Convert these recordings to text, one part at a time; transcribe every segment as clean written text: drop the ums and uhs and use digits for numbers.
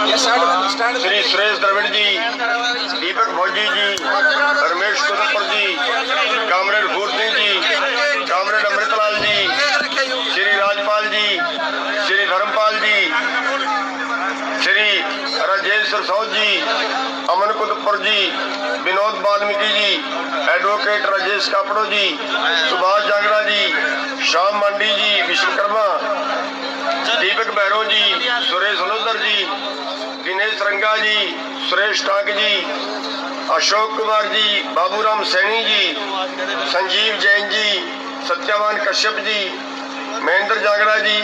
श्री सुरेश द्रविड़ जी, दीपक भोजी जी, रमेश कुदपर जी, comrade फूल Singh ji, comrade Amritlal जी, श्री राजपाल जी, श्री धर्मपाल जी, श्री राजेश रसौद जी, अमन कुदपर जी, Vinod Valmiki ji, advocate Rajesh Kapdo जी, सुभाष जांगड़ा जी, श्याम मांडी जी, विश्वकर्मा, दीपक Bhairav ji, Suresh Lothar जी, दिनेश रंगा जी, सुरेश टाक जी, अशोक कुमार जी, बाबूराम सैनी जी, संजीव जैन जी, सत्यवान कश्यप जी, महेंद्र जांगड़ा जी,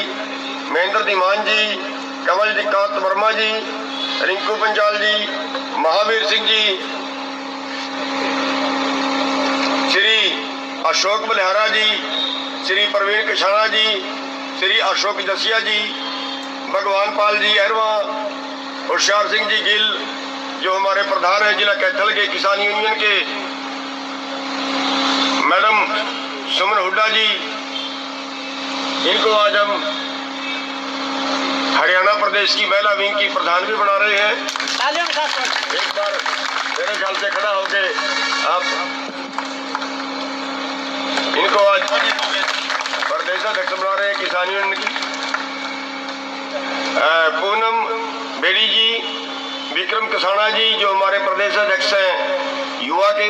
महेंद्र धीमान जी, कमल कांत वर्मा जी, रिंकू पंचाल जी, महावीर सिंह जी, श्री अशोक बलिहारा जी, श्री प्रवीण किशाना जी, श्री अशोक जसिया जी, भगवान पाल जी अहरवा, होशियार सिंह जी गिल जो हमारे प्रधान है जिला कैथल के किसान यूनियन के, मैडम सुमन हुड्डा जी, इनको आज हम हरियाणा प्रदेश की महिला विंग की प्रधान भी बना रहे हैं। एक बार मेरे ख्याल से खड़ा होके आप इनको आज प्रदेशाध्यक्ष बना रहे हैं किसान यूनियन की। पूनम बेड़ी जी, विक्रम कसाना जी जो हमारे प्रदेशाध्यक्ष हैं युवा के,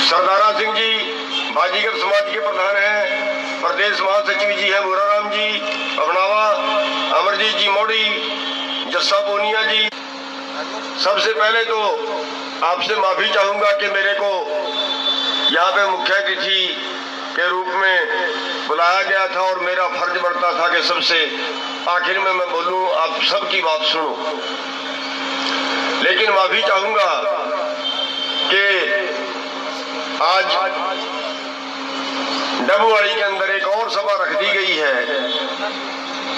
सरदारा सिंह जी बाजीगर समाज के प्रधान हैं, प्रदेश महासचिव जी हैं बुराराम जी अबनावा, अमरजीत जी मोड़ी, जस्सा बोनिया जी। सबसे पहले तो आपसे माफी चाहूंगा कि मेरे को यहाँ पे मुख्य अतिथि के रूप में बुलाया गया था और मेरा फर्ज बनता था कि सबसे आखिर में मैं बोलूं, आप सबकी बात सुनो। लेकिन माफी चाहूंगा कि आज डबुवाड़ी के अंदर एक और सभा रख दी गई है।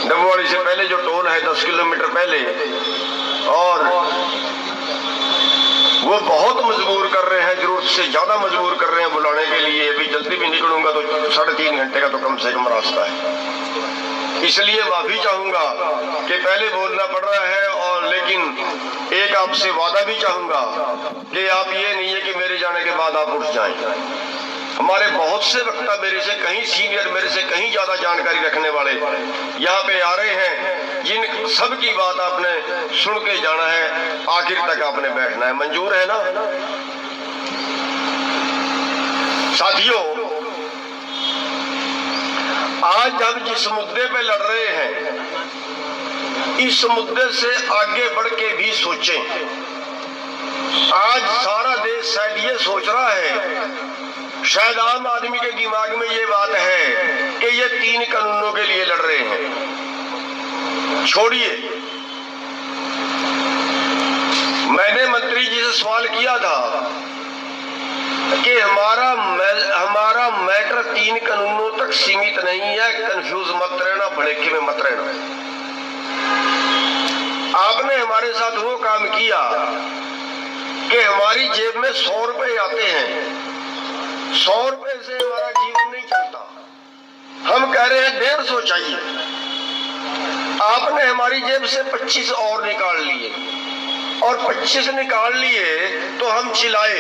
डबुवाड़ी से पहले जो टोल है 10 किलोमीटर पहले, और वो बहुत मजबूर कर रहे हैं, जरूरत से ज्यादा मजबूर कर रहे हैं बुलाने के लिए। अभी जल्दी भी निकलूंगा तो 3.5 घंटे का तो कम से कम रास्ता है, इसलिए माफी चाहूंगा कि पहले बोलना पड़ रहा है। और लेकिन एक आपसे वादा भी चाहूंगा कि आप ये नहीं है कि मेरे जाने के बाद आप उठ जाएं। हमारे बहुत से वक्ता मेरे से कहीं सीनियर, मेरे से कहीं ज्यादा जानकारी रखने वाले यहाँ पे आ रहे हैं, जिन सब की बात आपने सुन के जाना है, आखिर तक आपने बैठना है। मंजूर है ना साथियों? आज हम जिस मुद्दे पे लड़ रहे हैं, इस मुद्दे से आगे बढ़ के भी सोचें। आज सारा देश शायद ये सोच रहा है, शायद आम आदमी के दिमाग में ये बात है कि ये 3 कानूनों के लिए लड़ रहे हैं। छोड़िए, मैंने मंत्री जी से सवाल किया था कि हमारा मैटर 3 कानूनों तक सीमित नहीं है, कंफ्यूज मत रहना, भड़के में मत रहना। आपने हमारे साथ वो काम किया कि हमारी जेब में 100 रुपए आते हैं, 100 रुपए से हमारा जीवन नहीं चलता। हम कह रहे हैं 150 चाहिए, आपने हमारी जेब से 25 और निकाल लिए, और 25 निकाल लिए तो हम चिल्लाए,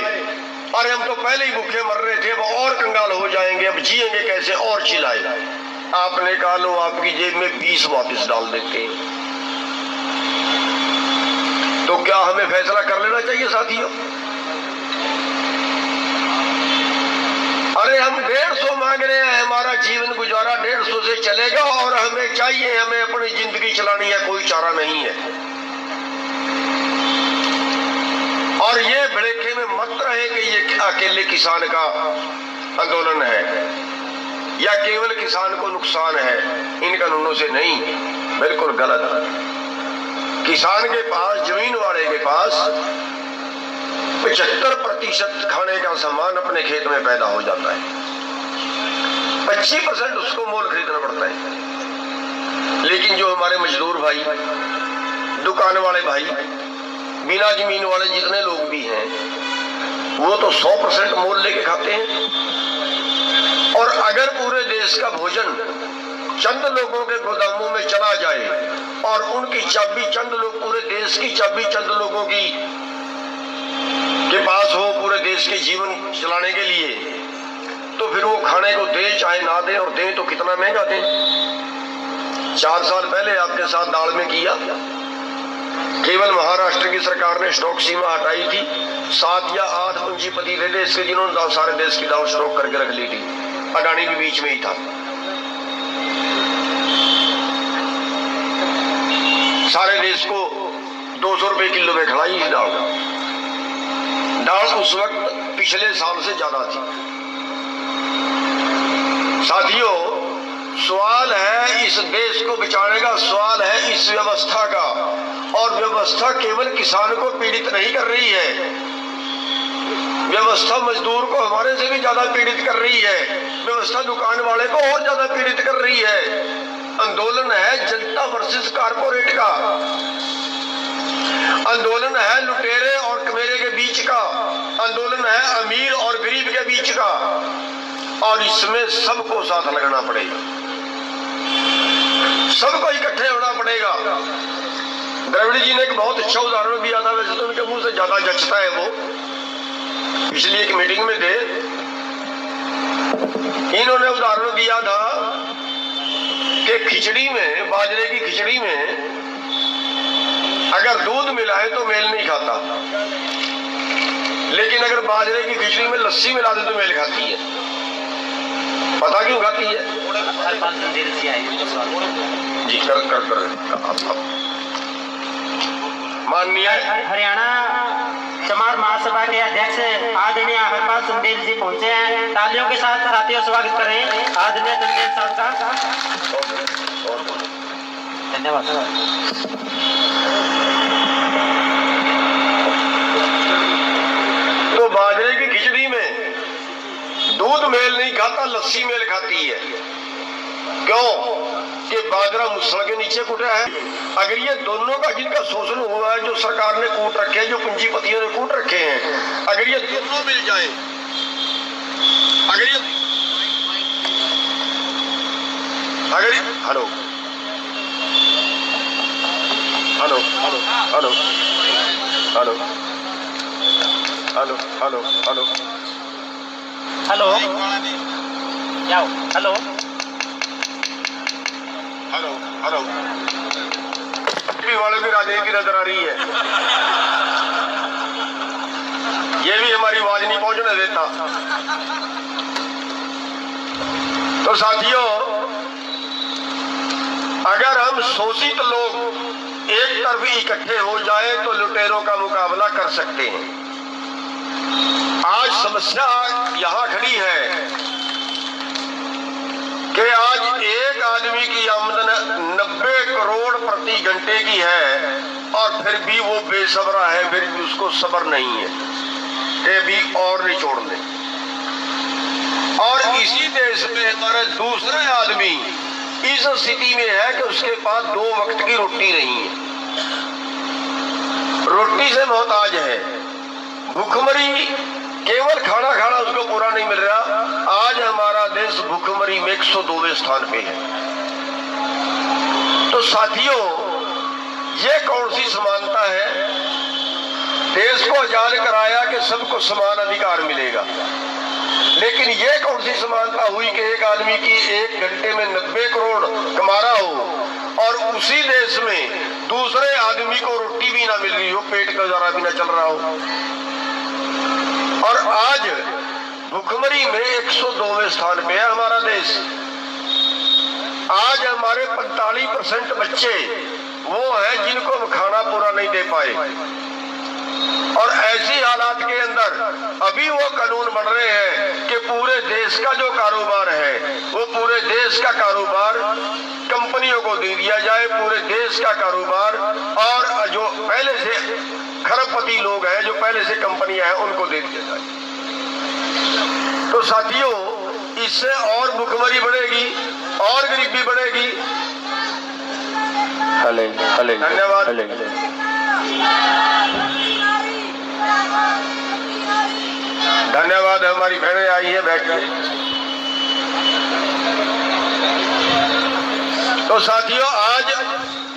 अरे हम तो पहले ही भूखे मर रहे थे, वो और कंगाल हो जाएंगे, अब जिएंगे कैसे, और चिल्लाए। आपने कहा लो आपकी जेब में 20 वापस डाल देते। तो क्या हमें फैसला कर लेना चाहिए साथियों? अरे हम 150 मांग रहे हैं, हमारा जीवन गुजारा 150 से चलेगा, और हमें चाहिए, हमें अपनी जिंदगी चलानी है, कोई चारा नहीं है। और ये भड़के में मत रहे कि ये अकेले किसान का आंदोलन है या केवल किसान को नुकसान है। इन कानूनों से नहीं, बिल्कुल गलत। किसान के पास, जमीन वाले के पास 75% खाने का सामान अपने खेत में पैदा हो जाता है, 25% उसको मोल खरीदना पड़ता है। लेकिन जो हमारे मजदूर भाई, दुकान वाले भाई, बिना जमीन वाले जितने लोग भी हैं, वो तो 100% मोल लेके खाते हैं। और अगर पूरे देश का भोजन चंद लोगों के गोदामों में चला जाए और उनकी चाबी चंद लोग, पूरे देश की चाबी चंद लोगों की के पास हो पूरे देश के जीवन चलाने के लिए, तो फिर वो खाने को दे चाहे ना दे, और दें तो कितना महंगा दें। 4 साल पहले आपके साथ दाल में किया, केवल महाराष्ट्र की सरकार ने स्टॉक सीमा हटाई थी। 7 या 8 पूंजीपति थे देश के जिन्होंने सारे देश की दाल स्टॉक करके रख ली थी। अडानी भी बीच में ही था। सारे देश को 200 रुपए किलो में खिलाई थी दाल। दाल उस वक्त पिछले साल से ज्यादा थी। साथियों, सवाल है इस देश को बचाने का, सवाल है इस व्यवस्था का। और व्यवस्था केवल किसान को पीड़ित नहीं कर रही है, व्यवस्था मजदूर को हमारे से भी ज्यादा पीड़ित कर रही है, व्यवस्था दुकान वाले को और ज्यादा पीड़ित कर रही है। आंदोलन है जनता वर्सेस कारपोरेट का, आंदोलन है लुटेरे और कमेरे के बीच का, आंदोलन है अमीर और गरीब के बीच का, और इसमें सबको साथ लगाना पड़ेगा, सबको इकट्ठे होना पड़ेगा। द्रविड़ जी ने एक बहुत अच्छा उदाहरण दिया था, वैसे तो उनके मुंह से ज्यादा जचता है वो। पिछली एक मीटिंग में थे, इन्होंने उदाहरण दिया था कि खिचड़ी में, बाजरे की खिचड़ी में अगर दूध मिलाए तो मेल नहीं खाता, लेकिन अगर बाजरे की खिचड़ी में लस्सी मिला दे तो मेल खाती है। पता क्यों खाती है? जी कर माननीय हरियाणा चमार महासभा के अध्यक्ष आदरणीय हरपाल सुंदेल जी पहुंचे हैं। तालियों के साथ साथियों स्वागत करें आदरणीय सुंदेल साहब का। धन्यवाद। तो बाजरे की खिचड़ी में दूध मेल नहीं खाता, लस्सी मेल खाती है। क्यों? कि बाजरा मुसल के नीचे कूटा है। अगर ये दोनों का जिनका शोषण हुआ है, जो सरकार ने कूट रखे हैं, जो पूंजीपतियों ने कूट रखे हैं, अगर ये दोनों मिल जाए, अगर ये hello hello hello hello hello hello hello hello hello जाओ हेलो हेलो हेलो वालों की राजनीति नजर आ रही है, ये भी हमारी आवाज नहीं पहुंचने देता। तो साथियों, अगर हम शोषित लोग एक तरफ इकट्ठे हो जाए तो लुटेरों का मुकाबला कर सकते हैं। आज समस्या यहां खड़ी है कि आज एक आदमी की आमदन 90 करोड़ प्रति घंटे की है, और फिर भी वो बेसब्रा है, फिर भी उसको सब्र नहीं है कि भी और निचोड़ ले। और इसी देश में हमारे दूसरे आदमी इस स्थिति में है कि उसके पास 2 वक्त की रोटी नहीं है, रोटी से मोहताज है, भूखमरी, केवल खाना खाना उसको पूरा नहीं मिल रहा। आज हमारा देश भूखमरी में 102वें स्थान पे है। तो साथियों, ये कौन सी समानता है? देश को आजाद कराया कि सबको समान अधिकार मिलेगा, लेकिन ये कौन सी समानता हुई कि एक आदमी की 1 घंटे में 90 करोड़ कमा रहा हो और उसी देश में दूसरे आदमी को रोटी भी ना मिल रही हो, पेट का गुजारा भी ना चल रहा हो। और आज भुखमरी में 102वें स्थान पे है हमारा देश। आज हमारे 45% बच्चे वो हैं जिनको हम खाना पूरा नहीं दे पाए, और ऐसी हालात के अंदर अभी वो कानून बन रहे हैं कि पूरे देश का जो कारोबार है वो पूरे देश का कारोबार कंपनियों को दे दिया जाए, पूरे देश का कारोबार, और जो पहले से खरबपति लोग हैं, जो पहले से कंपनियां हैं, उनको दे दिया जाए। तो साथियों, इससे और भुखमरी बढ़ेगी और गरीबी बढ़ेगी। धन्यवाद। धन्यवाद। हमारी बहनें आई है बैठकर। तो साथियों, आज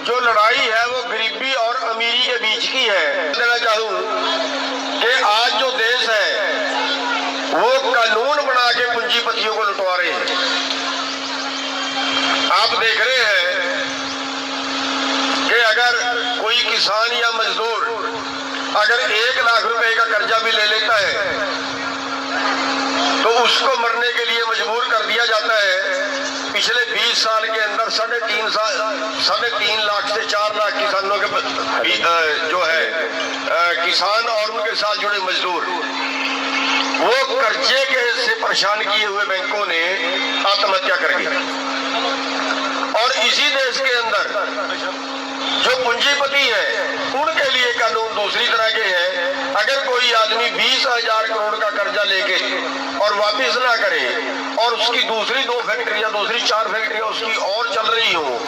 जो लड़ाई है वो गरीबी और अमीरी के बीच की है। कहना चाहूँ कि आज जो देश है वो कानून बना के पूंजीपतियों को लुटवा रहे हैं। आप देख रहे हैं कि अगर कोई किसान या मजदूर अगर 1 लाख रुपए का कर्जा भी ले लेता है तो उसको मरने के लिए मजबूर कर दिया जाता है। पिछले 20 साल के अंदर 3.5 लाख से 4 लाख किसानों के जो है किसान और उनके साथ जुड़े मजदूर वो कर्जे के से परेशान किए हुए बैंकों ने आत्महत्या कर ली। और इसी देश के अंदर जो पूंजीपति है उनके लिए कानून दूसरी तरह के हैं। अगर कोई आदमी 20,000 करोड़ का कर्जा लेके और वापस ना करे और उसकी दूसरी 2 फैक्ट्रियां, दूसरी 4 फैक्ट्रियां उसकी और चल रही हो,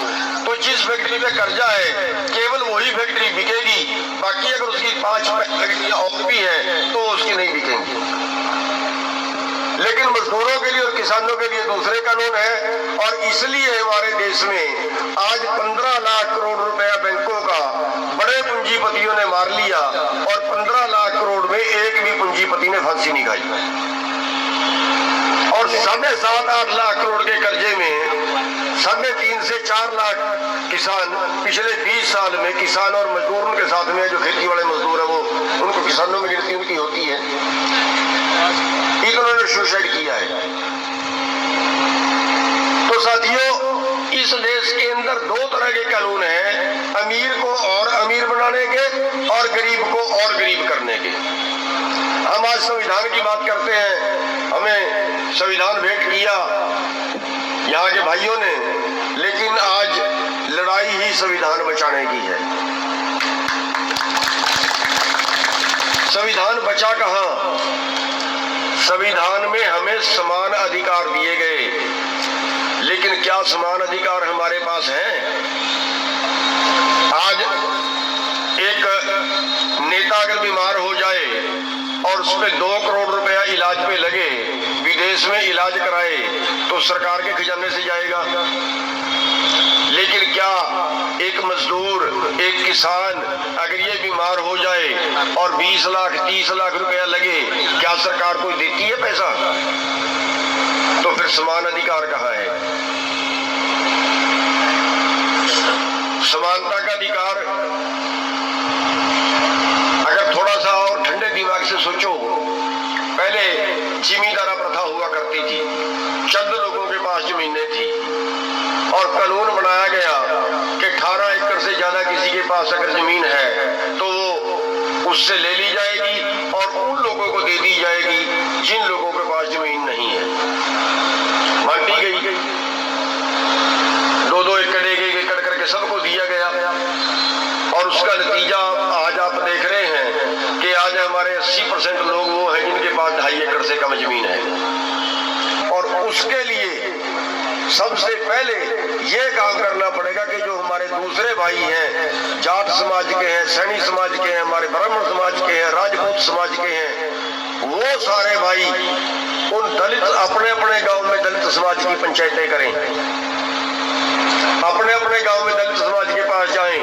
तो जिस फैक्ट्री पे कर्जा है केवल वही फैक्ट्री बिकेगी, बाकी अगर उसकी 5 फैक्ट्रियां और भी है तो उसकी नहीं बिकेंगी। लेकिन मजदूरों के लिए और किसानों के लिए दूसरे कानून है। और इसलिए हमारे देश में आज 15 लाख करोड़ रुपया बैंकों का बड़े पूंजीपतियों ने मार लिया और 15 लाख करोड़ में एक भी पूंजीपति ने फांसी नहीं खाई। और 7.5-8 लाख करोड़ के कर्जे में 3.5 से 4 लाख किसान पिछले 20 साल में, किसान और मजदूर उनके साथ में जो खेती वाले मजदूर है वो उनको किसानों में गिनती उनकी होती है, इन्होंने सुसाइड किया है। तो साथियों, इस देश के अंदर 2 तरह के कानून हैं, अमीर को और अमीर बनाने के और गरीब को और गरीब करने के। हम आज संविधान की बात करते हैं, हमें संविधान भेंट किया यहाँ के भाइयों ने, लेकिन आज लड़ाई ही संविधान बचाने की है। संविधान बचा कहाँ? संविधान में हमें समान अधिकार दिए गए, लेकिन क्या समान अधिकार हमारे पास हैं? आज एक नेता अगर बीमार हो जाए और उस पे 2 करोड़ रुपया इलाज पे लगे, विदेश में इलाज कराए, तो सरकार के खजाने से जाएगा। लेकिन क्या एक मजदूर, एक किसान अगर ये बीमार हो जाए और 20 लाख 30 लाख रुपया लगे, क्या सरकार को देती है पैसा? तो फिर समान अधिकार कहाँ है? समानता का अधिकार अगर थोड़ा सा और ठंडे दिमाग से सोचो, पहले जिमींदारा प्रथा हुआ करती थी, चंद लोगों के पास जमीनें थी और कानून बनाया गया कि 18 एकड़ से ज्यादा किसी के पास अगर जमीन है तो वो उससे ले ली जाएगी और उन लोगों को दे दी जाएगी जिन लोगों के पास जमीन नहीं है। बांटी गई, 2-2 एकड़ 1-1 एकड़ करके सबको दिया गया। और उसका नतीजा आज आप देख रहे हैं कि आज हमारे 80% लोग वो हैं जिनके पास 2.5 एकड़ से कम जमीन है। और उसके लिए सबसे पहले ये काम करना पड़ेगा कि जो हमारे दूसरे भाई हैं, जाट समाज के हैं, सैनी समाज के हैं, हमारे ब्राह्मण समाज के हैं, राजपूत समाज के हैं, वो सारे भाई उन दलित अपने अपने गांव में दलित समाज की पंचायतें करें, अपने अपने गांव में दलित समाज के पास जाएं,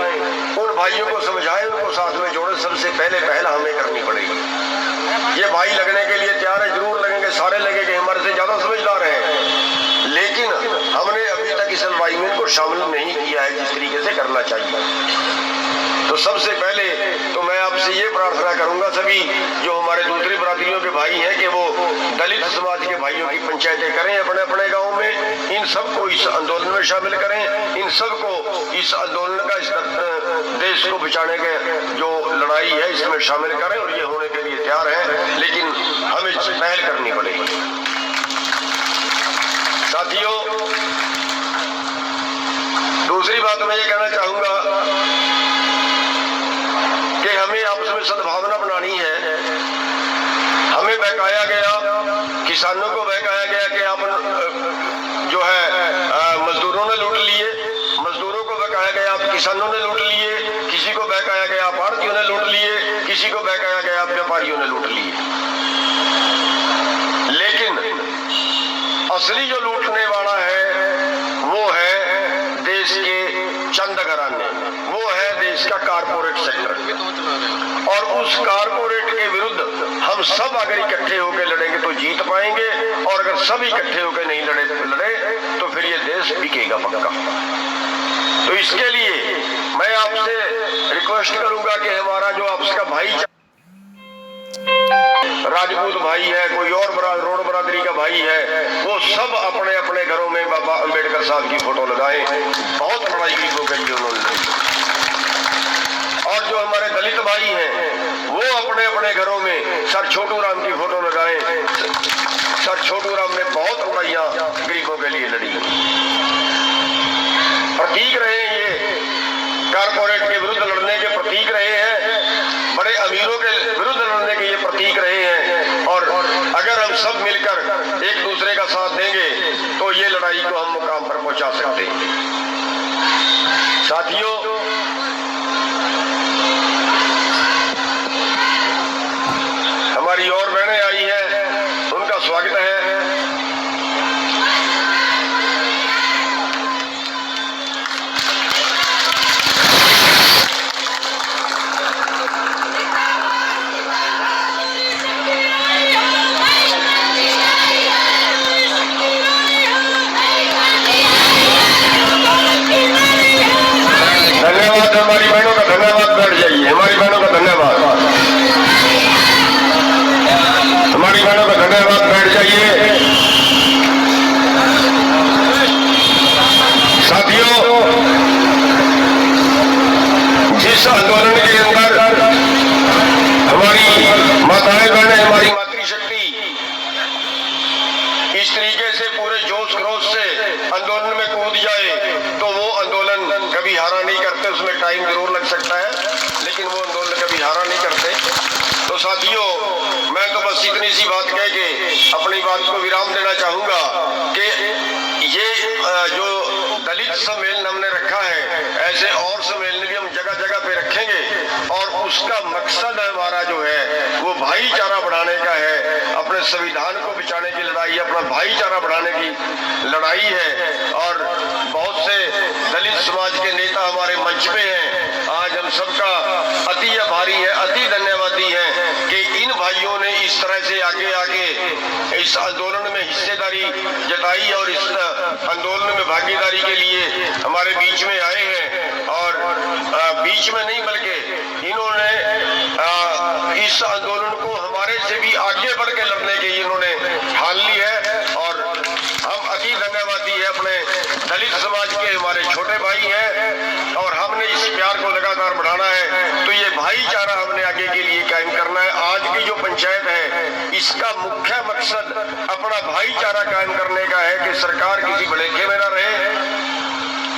उन भाइयों को समझाएं, उनको साथ में जोड़ें। सबसे पहल हमें करनी पड़ेगी। ये भाई लगने के लिए तैयार है, जरूर लगेंगे, सारे लगेंगे, हमारे से ज्यादा समझदार हैं, लेकिन हमने अभी तक इस लड़ाई में इनको शामिल नहीं किया है जिस तरीके से करना चाहिए। तो सबसे पहले तो मैं आपसे ये प्रार्थना करूंगा सभी जो हमारे दूसरी बरादरियों के भाई हैं कि वो दलित समाज के भाइयों की पंचायतें करें अपने अपने गांव में, इन सबको इस आंदोलन में शामिल करें, इन सबको इस आंदोलन का, इस देश को बचाने के जो लड़ाई है इसमें शामिल करें। और ये होने के लिए तैयार है, लेकिन हमें पहल करनी पड़ेगी। साथियों, दूसरी बात मैं ये कहना चाहूंगा कि हमें आपस में सद्भावना बनानी है। हमें बहकाया गया, किसानों को बहकाया गया कि आप जो है मजदूरों ने लूट लिए, मजदूरों को बहकाया गया आप किसानों ने लूट लिए, किसी को बहकाया गया आप आढ़तियों ने लूट लिए, किसी को बहकाया गया आप व्यापारियों ने लूट लिए। लेकिन असली जो लूटने वाला है वो है देश के चंद घराने। देश का कारपोरेट सेक्टर, और उस कारपोरेट के विरुद्ध हम सब अगर इकट्ठे होकर लड़ेंगे तो जीत पाएंगे, और अगर सब इकट्ठे होकर नहीं लड़े तो फिर ये देश बिकेगा पक्का। तो इसके लिए मैं आपसे रिक्वेस्ट करूंगा कि हमारा जो आपस का भाई राजपूत भाई है, कोई और रोड बरादरी का भाई है, वो सब अपने अपने घरों में बाबा अंबेडकर साहब की फोटो लगाएं। बहुत लड़ाई की होगी उन्होंने। और जो हमारे दलित भाई हैं वो अपने अपने घरों में सर छोटू राम की फोटो लगाएं। सर छोटू राम ने बहुत लड़ाइयां गरीबों के लिए लड़ी। प्रतीक रहे ये कारपोरेट के विरुद्ध लड़ने के प्रतीक रहे हैं, बड़े अमीरों के विरुद्ध लड़ने के ये प्रतीक रहे हैं। और अगर हम सब मिलकर एक दूसरे का साथ देंगे तो ये लड़ाई को हम मुकाम पर पहुंचा सकते हैं। साथियों, हमारी और बहनें आई हैं, उनका स्वागत है। धन्यवाद, हमारी बहनों का धन्यवाद। बैठ जाइए, हमारी बहनों का धन्यवाद, हमारी बहनों का धन्यवाद। बैठ जाइए। साथियों, जिस आंदोलन के अंदर हमारी माताएं बहनें, हमारी मातृशक्ति इस तरीके से पूरे जोश खरोश से आंदोलन में कूद जाए तो वो आंदोलन कभी हारा नहीं करते। उसमें टाइम जरूर लग सकता है, लेकिन वो आंदोलन कभी हारा नहीं करते। तो साथियों, मैं तो बस इतनी सी बात कह के अपनी बात को विराम देना चाहूंगा कि ये जो दलित सम्मेलन हमने रखा है, ऐसे और सम्मेलन भी हम जगह जगह पे रखेंगे, और उसका मकसद हमारा जो है वो भाईचारा बढ़ाने का है। अपने संविधान को बचाने की लड़ाई, अपना भाईचारा बढ़ाने की लड़ाई है। और बहुत से दलित समाज के नेता हमारे मंच पे हैं। आज हम सबका अति आभारी है, अति धन्यवादी है कि इन भाइयों ने इस तरह से आगे आगे इस आंदोलन में हिस्सेदारी जताई और इस आंदोलन में भागीदारी के लिए हमारे बीच में आए हैं। और बीच में नहीं बल्कि इन्होंने इस आंदोलन को हमारे से भी आगे बढ़ के लड़ने की इन्होंने ठान ली है। और हम अति धन्यवादी है अपने दलित समाज के, हमारे छोटे भाई हैं, और हमने इस प्यार को लगातार बढ़ाना है। तो ये भाईचारा हमने आगे के लिए कायम करना है। आज की जो पंचायत है, इसका मुख्य मकसद अपना भाईचारा कायम करने का है कि सरकार किसी भलेखे में न रहे।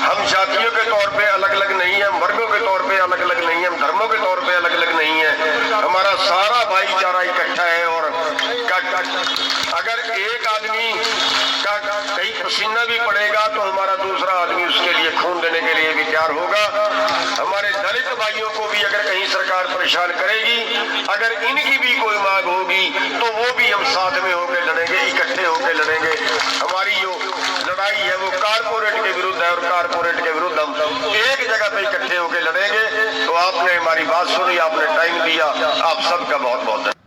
हम जातियों के तौर पे अलग अलग नहीं है, हम वर्गों के तौर पे अलग अलग नहीं है, हम धर्मों के तौर पे अलग अलग नहीं है। हमारा सारा भाईचारा इकट्ठा है। और अगर एक आदमी का कहीं पसीना भी पड़ेगा तो हमारा दूसरा आदमी उसके लिए खून देने के लिए भी तैयार होगा। हमारे दलित भाइयों को भी अगर कहीं सरकार परेशान करेगी, अगर इनकी भी कोई मांग होगी तो वो भी हम साथ में होकर लड़ेंगे, इकट्ठे होकर लड़ेंगे। हमारी जो लड़ाई है वो कारपोरेट के विरुद्ध है, और कारपोरेट के विरुद्ध हम एक जगह पे इकट्ठे होकर लड़ेंगे। तो आपने हमारी बात सुनी, आपने टाइम दिया, आप सबका बहुत बहुत धन्यवाद।